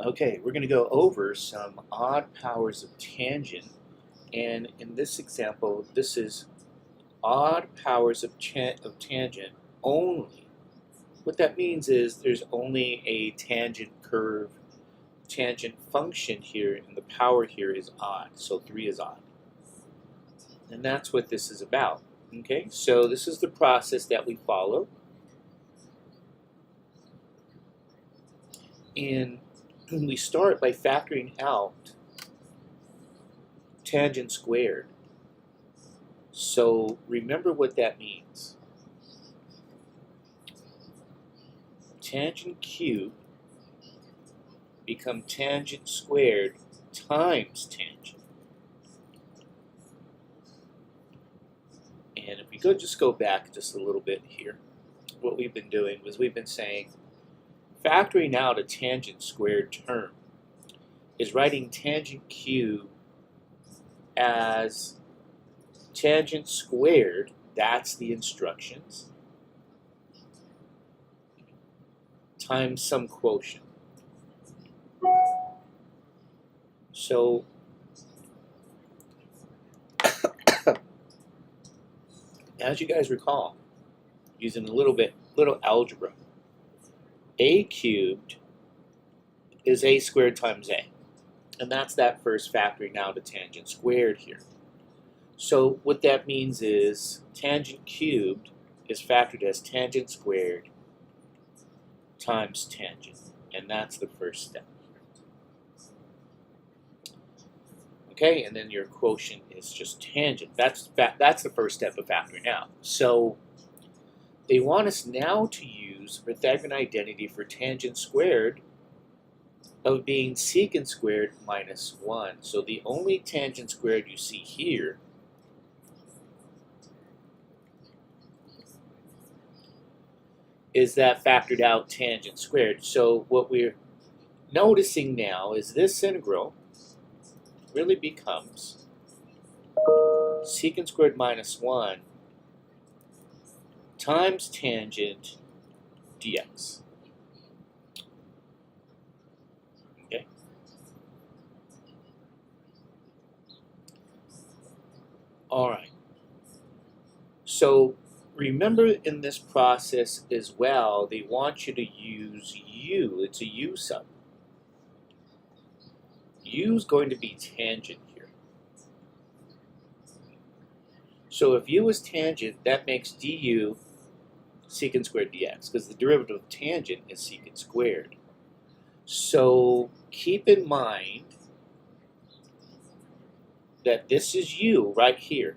Okay, we're going to go over some odd powers of tangent, and in this example, this is odd powers of tangent only. What that means is there's only a tangent curve, tangent function here, and the power here is odd, so 3 is odd. And that's what this is about. Okay, so this is the process that we follow. And we start by factoring out tangent squared. So remember what that means. Tangent cubed become tangent squared times tangent. And if we just go back just a little bit here, what we've been doing was we've been saying factoring out a tangent squared term is writing tangent cubed as tangent squared, that's the instructions, times some quotient. So as you guys recall, using a little algebra, a cubed is a squared times a. And that's that first factoring out a tangent squared here. So what that means is tangent cubed is factored as tangent squared times tangent. And that's the first step. Okay, and then your quotient is just tangent. That's the first step of factoring out. So they want us now to use Pythagorean identity for tangent squared of being secant squared minus 1. So the only tangent squared you see here is that factored out tangent squared. So what we're noticing now is this integral really becomes secant squared minus 1 times tangent dx. Okay. All right. So remember in this process as well, they want you to use u. It's a u sub. U is going to be tangent here. So if u is tangent, that makes du secant squared dx, because the derivative of tangent is secant squared. So keep in mind that this is u right here.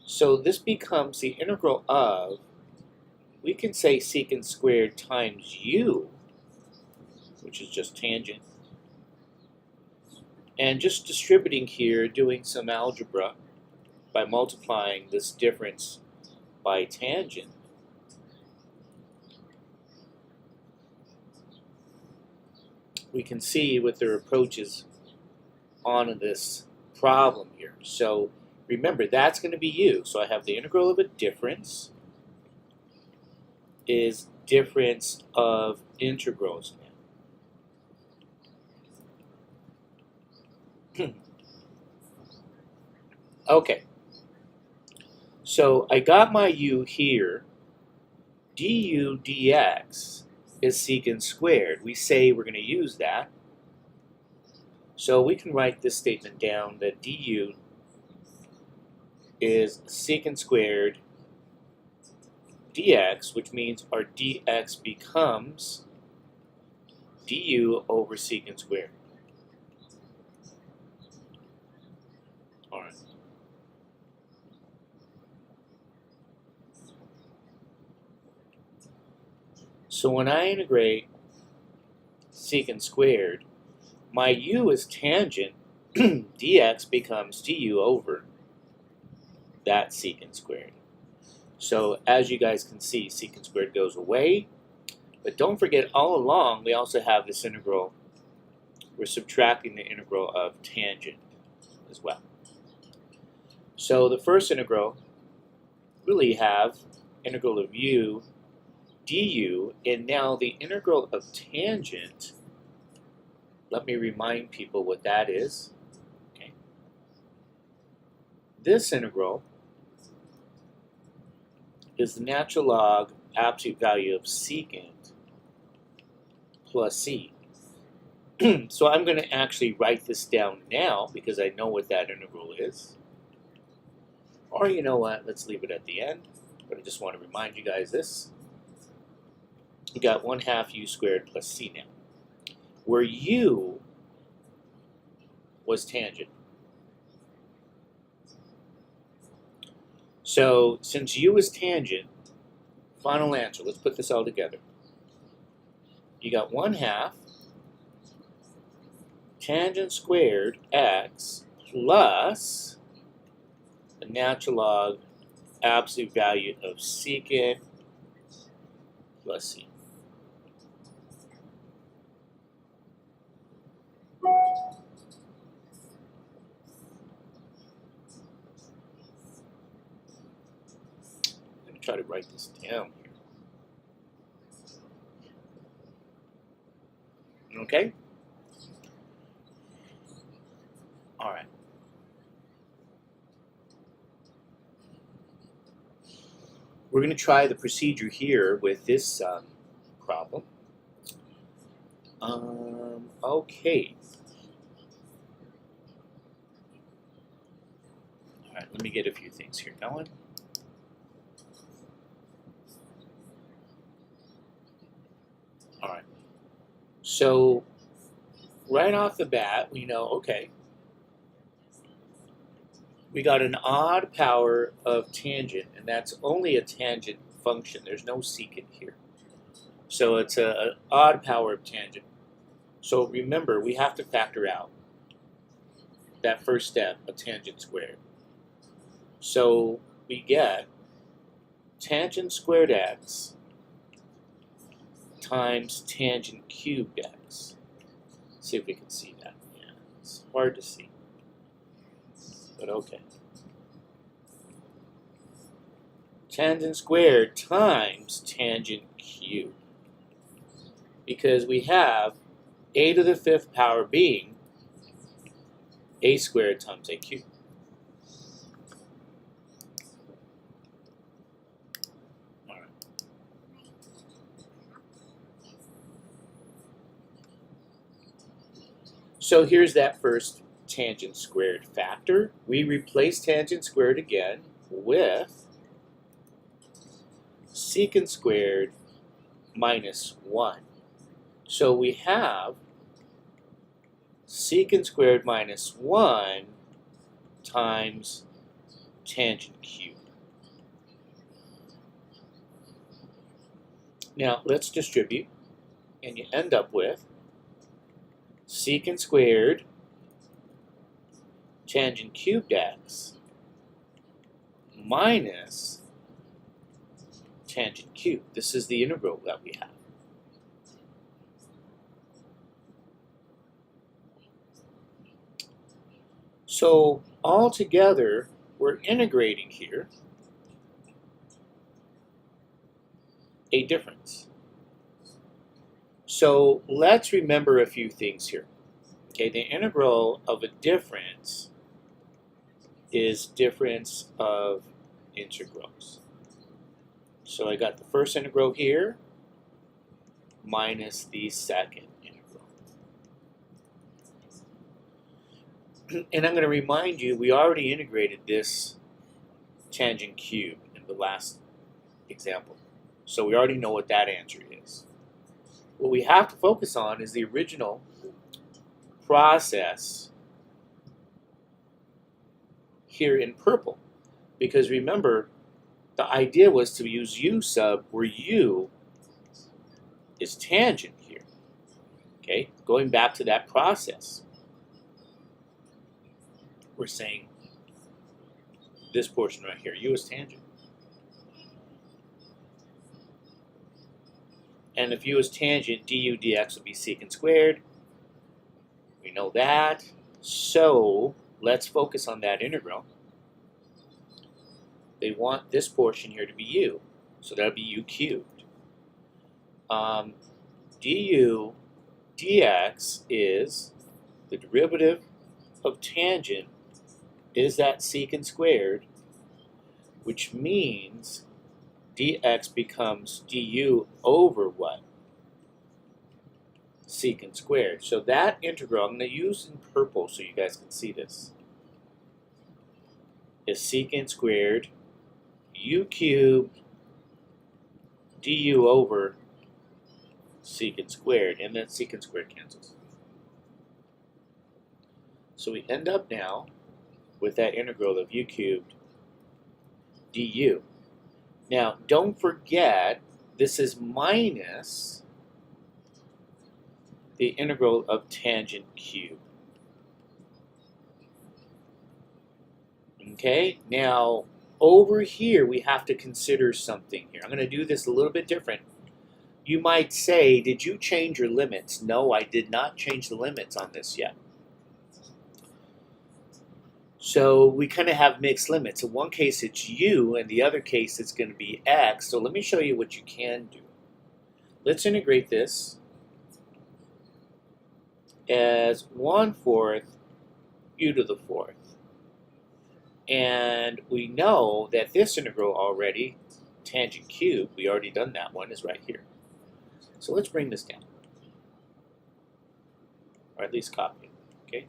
So this becomes the integral of, we can say secant squared times u, which is just tangent, and just distributing here, doing some algebra by multiplying this difference by tangent. We can see what their approach is on this problem here. So remember, that's going to be u. So I have the integral of a difference is difference of integrals now. Okay. So I got my u here. Du dx is secant squared. We say we're going to use that. So we can write this statement down that du is secant squared dx, which means our dx becomes du over secant squared. All right. So when I integrate secant squared, my u is tangent, dx becomes du over that secant squared. So as you guys can see, secant squared goes away, but don't forget all along we also have this integral. We're subtracting the integral of tangent as well. So the first integral, really have integral of u du, and now the integral of tangent, let me remind people what that is. Okay. This integral is the natural log absolute value of secant plus c. So I'm going to actually write this down now because I know what that integral is. Or you know what, let's leave it at the end. But I just want to remind you guys this. You got 1/2 u squared plus c now, where u was tangent. So since u is tangent, final answer, let's put this all together. You got 1/2 tangent squared x plus the natural log absolute value of secant plus c. I'm going to try to write this down here. Okay? All right. We're going to try the procedure here with this problem. Okay. All right, let me get a few things here going. All right. So right off the bat, we know, okay, we got an odd power of tangent, and that's only a tangent function. There's no secant here. So it's an odd power of tangent. So remember, we have to factor out that first step, a tangent squared. So we get tangent squared x times tangent cubed x. Let's see if we can see that. Yeah, it's hard to see, but okay. Tangent squared times tangent cubed, because we have a to the 5th power being a squared times a cubed. All right. So here's that first tangent squared factor. We replace tangent squared again with secant squared minus 1. So we have secant squared minus 1 times tangent cubed. Now let's distribute, and you end up with secant squared tangent cubed x minus tangent cubed. This is the integral that we have. So altogether, we're integrating here a difference. So let's remember a few things here. Okay, the integral of a difference is difference of integrals. So I got the first integral here minus the second integral. And I'm going to remind you, we already integrated this tangent cube in the last example. So we already know what that answer is. What we have to focus on is the original process here in purple. Because remember, the idea was to use u sub where u is tangent here. Okay, going back to that process, we're saying this portion right here, u is tangent. And if u is tangent, du dx would be secant squared. We know that. So let's focus on that integral. They want this portion here to be u, so that'll be u cubed. du dx is the derivative of tangent is that secant squared, which means dx becomes du over what? Secant squared. So that integral, I'm going to use in purple so you guys can see this, is secant squared u cubed du over secant squared, and then secant squared cancels. So we end up now with that integral of u cubed du. Now, don't forget, this is minus the integral of tangent cubed. Okay, now over here we have to consider something here. I'm going to do this a little bit different. You might say, did you change your limits? No, I did not change the limits on this yet. So we kind of have mixed limits. In one case it's u, and the other case it's going to be x. So let me show you what you can do. Let's integrate this as 1/4 u to the 4th. And we know that this integral already, tangent cubed, we already done that one, is right here. So let's bring this down. Or at least copy it, okay?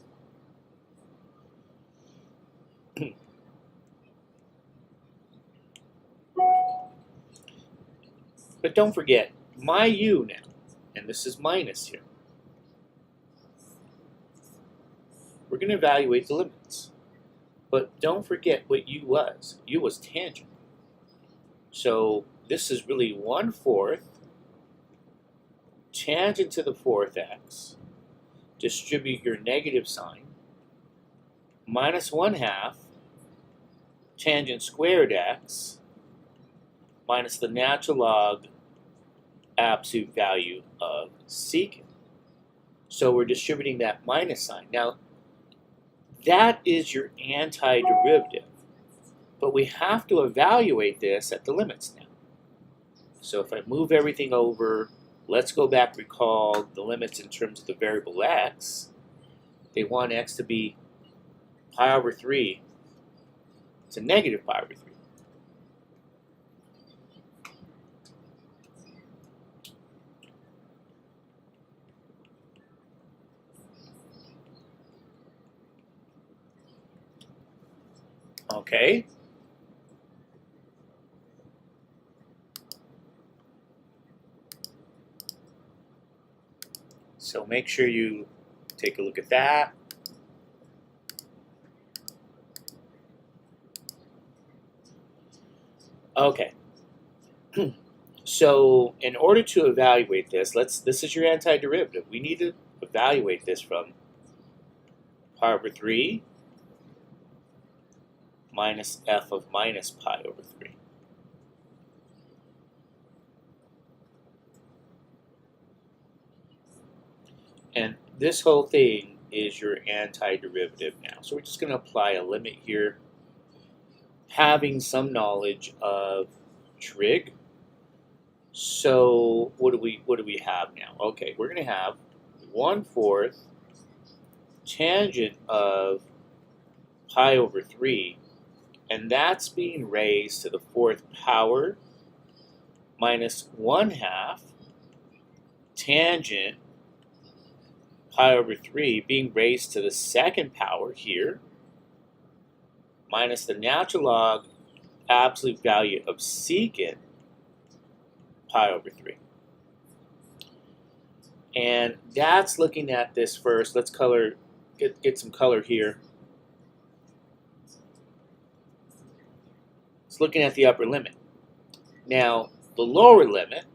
But don't forget, my u now, and this is minus here. We're going to evaluate the limits. But don't forget what u was. U was tangent. So this is really 1/4 tangent to the 4th x. Distribute your negative sign. Minus 1/2 tangent squared x minus the natural log absolute value of secant. So we're distributing that minus sign. Now, that is your antiderivative. But we have to evaluate this at the limits now. So if I move everything over, let's go back, recall the limits in terms of the variable x. They want x to be pi over 3 to negative pi over 3. Okay. So make sure you take a look at that. Okay. So in order to evaluate this, this is your antiderivative. We need to evaluate this from pi over 3 minus f of minus pi over 3. And this whole thing is your antiderivative now. So we're just going to apply a limit here, having some knowledge of trig. So what do we have now? Okay, we're going to have 1/4 tangent of pi over 3, and that's being raised to the 4th power minus 1/2 tangent pi over 3 being raised to the 2nd power here minus the natural log absolute value of secant pi over 3. And that's looking at this first. Let's get some color here. It's looking at the upper limit. Now, the lower limit,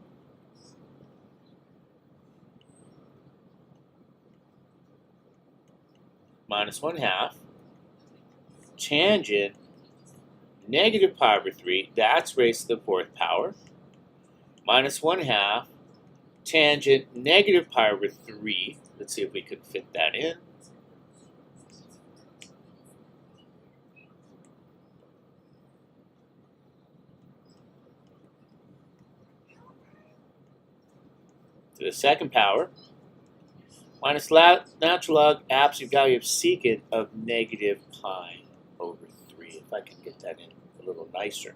minus 1/2 tangent negative pi over 3, that's raised to the 4th power, minus 1/2 tangent negative pi over 3. Let's see if we can fit that in. to the second power minus natural log absolute value of secant of negative pi over 3. If I can get that in a little nicer.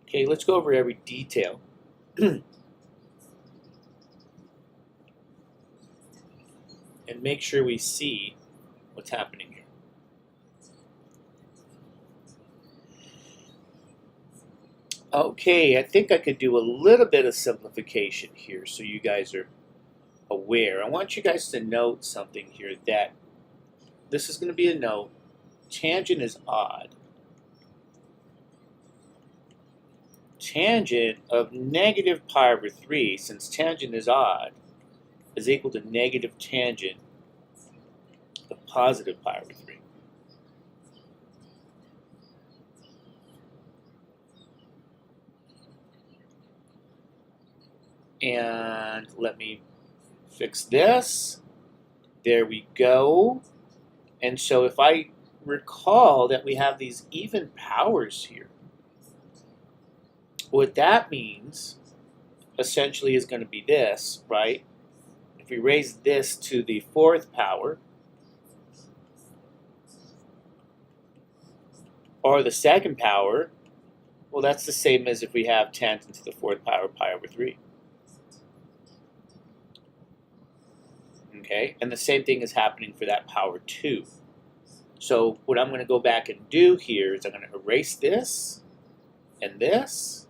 Okay, let's go over every detail. And make sure we see what's happening here. Okay, I think I could do a little bit of simplification here so you guys are aware. I want you guys to note something here, that this is going to be a note. Tangent is odd. Tangent of negative pi over 3, since tangent is odd, is equal to negative tangent of positive pi over 3. And let me fix this. There we go. And so if I recall that we have these even powers here, what that means essentially is going to be this, right? If we raise this to the fourth power, or the second power, well, that's the same as if we have tangent to the fourth power pi over 3. Okay, and the same thing is happening for that power 2. So what I'm going to go back and do here is I'm going to erase this and this.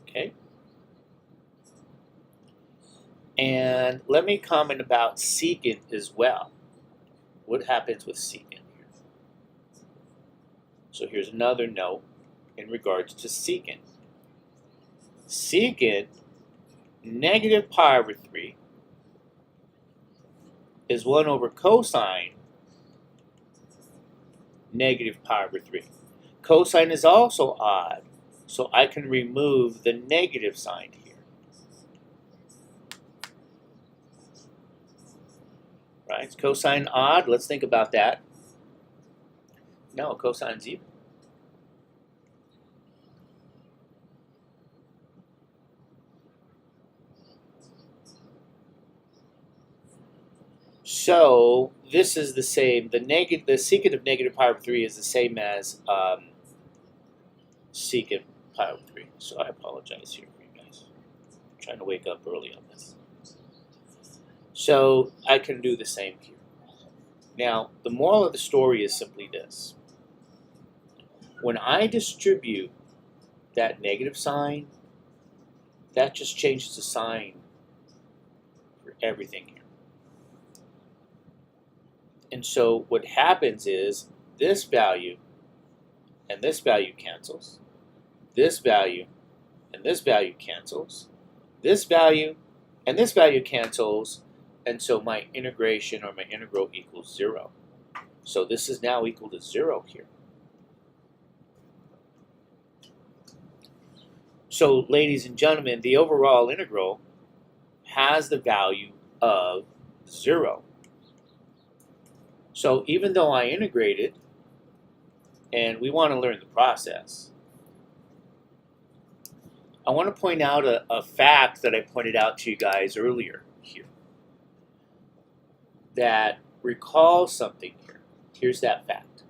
Okay. And let me comment about secant as well. What happens with secant here? So here's another note in regards to secant. Secant, negative pi over 3, is 1 over cosine negative pi over 3. Cosine is also odd, so I can remove the negative sign here. Right? Is cosine odd? Let's think about that. No, cosine's even. So this is the same. The secant of negative pi over 3 is the same as secant pi over 3. So I apologize here for you guys. I'm trying to wake up early on this. So I can do the same here. Now, the moral of the story is simply this. When I distribute that negative sign, that just changes the sign for everything here. And so what happens is this value and this value cancels. This value and this value cancels. This value and this value cancels. And so my integration or my integral equals 0. So this is now equal to 0 here. So ladies and gentlemen, the overall integral has the value of 0. So even though I integrated, and we want to learn the process, I want to point out a fact that I pointed out to you guys earlier here. That recall something here. Here's that fact.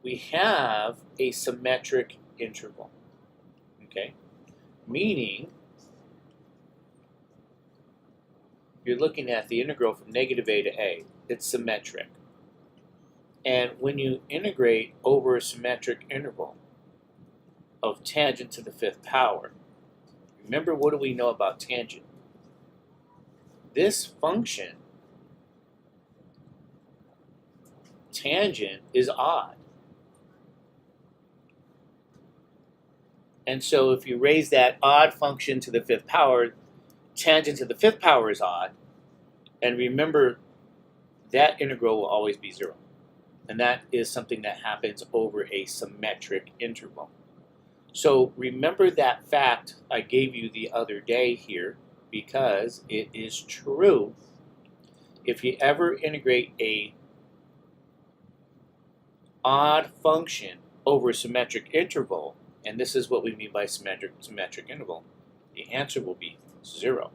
We have a symmetric interval. Okay? Meaning, you're looking at the integral from negative a to a. It's symmetric. And when you integrate over a symmetric interval of tangent to the 5th power, remember, what do we know about tangent? This function, tangent, is odd. And so if you raise that odd function to the 5th power, tangent to the 5th power is odd. And remember, that integral will always be 0. And that is something that happens over a symmetric interval. So remember that fact I gave you the other day here, because it is true. If you ever integrate a odd function over a symmetric interval, and this is what we mean by symmetric interval, the answer will be 0.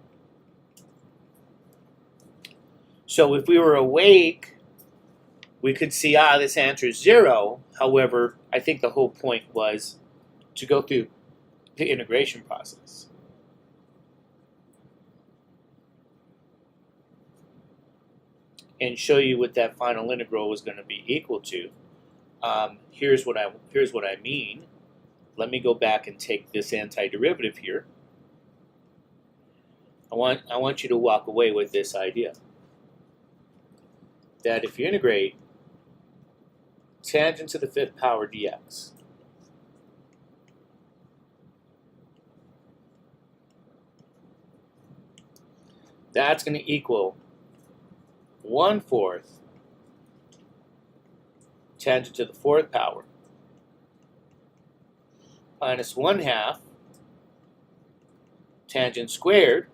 So if we were awake, we could see, this answer is 0. However, I think the whole point was to go through the integration process. And show you what that final integral was going to be equal to. Here's what I mean. Let me go back and take this antiderivative here. I want you to walk away with this idea that if you integrate tangent to the 5th power dx, that's going to equal 1/4 tangent to the 4th power minus 1/2 tangent squared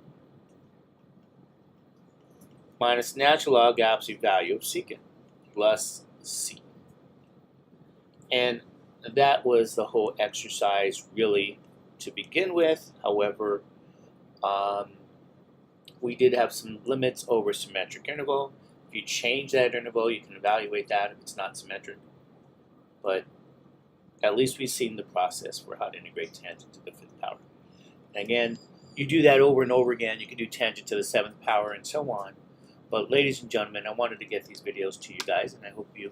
minus natural log absolute value of secant plus c. And that was the whole exercise really to begin with. However, we did have some limits over symmetric interval. If you change that interval, you can evaluate that if it's not symmetric. But at least we've seen the process for how to integrate tangent to the 5th power. And again, you do that over and over again. You can do tangent to the 7th power and so on. But ladies and gentlemen, I wanted to get these videos to you guys, and I hope you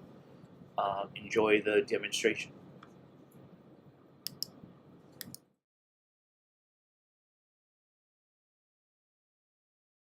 enjoy the demonstration.